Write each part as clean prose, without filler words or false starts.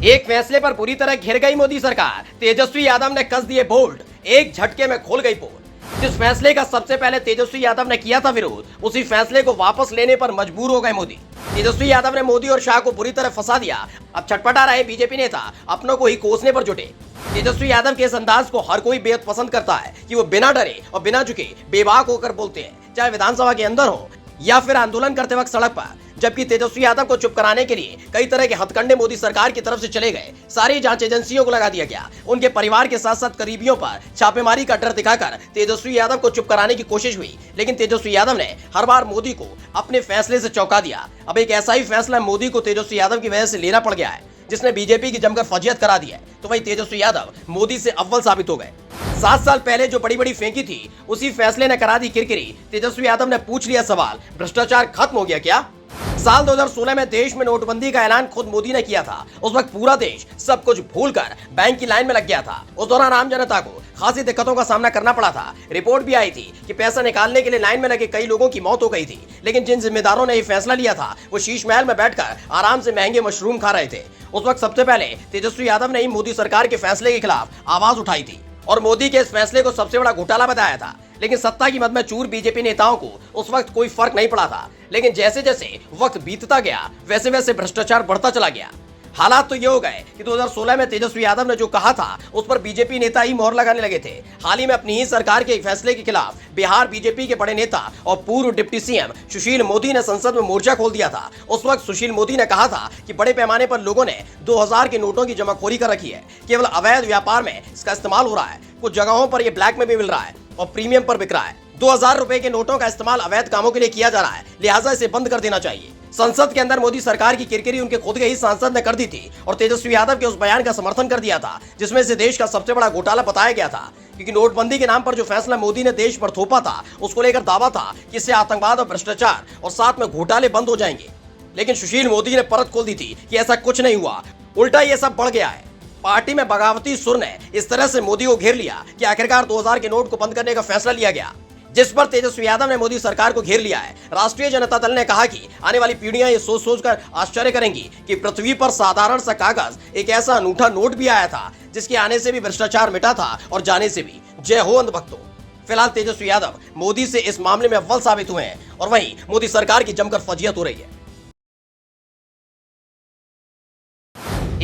एक फैसले पर पूरी तरह घिर गई मोदी सरकार। तेजस्वी यादव ने कस दिए बोल्ट, एक झटके में खोल गई पोल। जिस फैसले का सबसे पहले तेजस्वी यादव ने किया था विरोध, उसी फैसले को वापस लेने पर मजबूर हो गए मोदी। तेजस्वी यादव ने मोदी और शाह को बुरी तरह फंसा दिया। अब छटपटा रहे बीजेपी नेता अपनों को ही कोसने पर जुटे। तेजस्वी यादव के इस अंदाज को हर कोई बेहद पसंद करता है कि वो बिना डरे और बिना झुके बेबाक होकर बोलते हैं, चाहे विधानसभा के अंदर हो या फिर आंदोलन करते वक्त सड़क पर। जबकि तेजस्वी यादव को चुप कराने के लिए कई तरह के हथकंडे मोदी सरकार की तरफ से चले गए। सारी जांच एजेंसियों को लगा दिया गया। उनके परिवार के साथ साथ करीबियों पर छापेमारी का डर दिखाकर तेजस्वी यादव को चुप कराने की कोशिश हुई, लेकिन तेजस्वी यादव ने हर बार मोदी को अपने फैसले से चौंका दिया। अब एक ऐसा ही फैसला मोदी को तेजस्वी यादव की वजह से लेना पड़ गया है, जिसने बीजेपी की जमकर फजीयत करा दी है। तो वही तेजस्वी यादव मोदी से अव्वल साबित हो गए। 7 साल पहले जो बड़ी बड़ी फेंकी थी, उसी फैसले ने करा दी किरकिरी। तेजस्वी यादव ने पूछ लिया सवाल, भ्रष्टाचार खत्म हो गया क्या? साल 2016 में देश में नोटबंदी का ऐलान खुद मोदी ने किया था। उस वक्त पूरा देश सब कुछ भूलकर बैंक की लाइन में लग गया था। उस दौरान आम जनता को खासी दिक्कतों का सामना करना पड़ा था। रिपोर्ट भी आई थी कि पैसा निकालने के लिए लाइन में लगे कई लोगों की मौत हो गई थी। लेकिन जिन जिम्मेदारों ने ये फैसला लिया था, वो शीश महल में बैठकर आराम से महंगे मशरूम खा रहे थे। उस वक्त सबसे पहले तेजस्वी यादव ने ही मोदी सरकार के फैसले के खिलाफ आवाज उठाई थी और मोदी के इस फैसले को सबसे बड़ा घोटाला बताया था। लेकिन सत्ता की मद में चूर बीजेपी नेताओं को उस वक्त कोई फर्क नहीं पड़ा था। लेकिन जैसे जैसे वक्त बीतता गया, वैसे वैसे भ्रष्टाचार बढ़ता चला गया। हालात तो ये हो गए कि 2016 में तेजस्वी यादव ने जो कहा था, उस पर बीजेपी नेता ही मोहर लगाने लगे थे। हाल ही में अपनी ही सरकार के फैसले के खिलाफ बिहार बीजेपी के बड़े नेता और पूर्व डिप्टी सीएम सुशील मोदी ने संसद में मोर्चा खोल दिया था। उस वक्त सुशील मोदी ने कहा था कि बड़े पैमाने पर लोगों ने 2000 के नोटों की जमाखोरी कर रखी है। केवल अवैध व्यापार में इसका इस्तेमाल हो रहा है। कुछ जगहों पर यह ब्लैक में भी मिल रहा है और प्रीमियम पर बिक रहा है। 2000 रुपए के नोटों का इस्तेमाल अवैध कामों के लिए किया जा रहा है, लिहाजा इसे बंद कर देना चाहिए। संसद के अंदर मोदी सरकार की किरकिरी उनके खुद के ही सांसद ने कर दी थी और तेजस्वी यादव के उस बयान का समर्थन कर दिया था, जिसमें से देश का सबसे बड़ा घोटाला बताया गया था। क्योंकि नोटबंदी के नाम पर जो फैसला मोदी ने देश पर थोपा था, उसको लेकर दावा था कि इससे आतंकवाद और भ्रष्टाचार और साथ में घोटाले बंद हो जाएंगे। लेकिन सुशील मोदी ने परत खोल दी थी कि ऐसा कुछ नहीं हुआ, उल्टा ये सब बढ़ गया है। पार्टी में बगावती सुर ने इस तरह से मोदी को घेर लिया कि आखिरकार 2000 के नोट को बंद करने का फैसला लिया गया, जिस पर तेजस्वी यादव ने मोदी सरकार को घेर लिया है। राष्ट्रीय जनता दल ने कहा कि आने वाली पीढ़ियां ये सोच सोचकर आश्चर्य करेंगी कि पृथ्वी पर साधारण सा कागज, एक ऐसा अनूठा नोट भी आया था जिसके आने से भी भ्रष्टाचार मिटा था और जाने से भी। जय हो अंधभक्तों। फिलहाल तेजस्वी यादव मोदी से इस मामले में अव्वल साबित हुए हैं और वहीं मोदी सरकार की जमकर फजीयत हो रही है।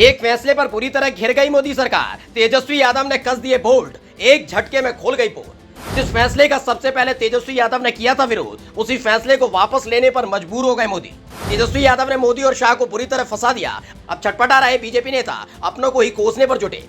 एक फैसले पर पूरी तरह घिर गई मोदी सरकार। तेजस्वी यादव ने कस दिए बोल्ट, एक झटके में खोल गई पोल। जिस फैसले का सबसे पहले तेजस्वी यादव ने किया था विरोध, उसी फैसले को वापस लेने पर मजबूर हो गए मोदी। तेजस्वी यादव ने मोदी और शाह को बुरी तरह फंसा दिया। अब छटपटा रहे बीजेपी नेता अपनों को ही कोसने पर जुटे।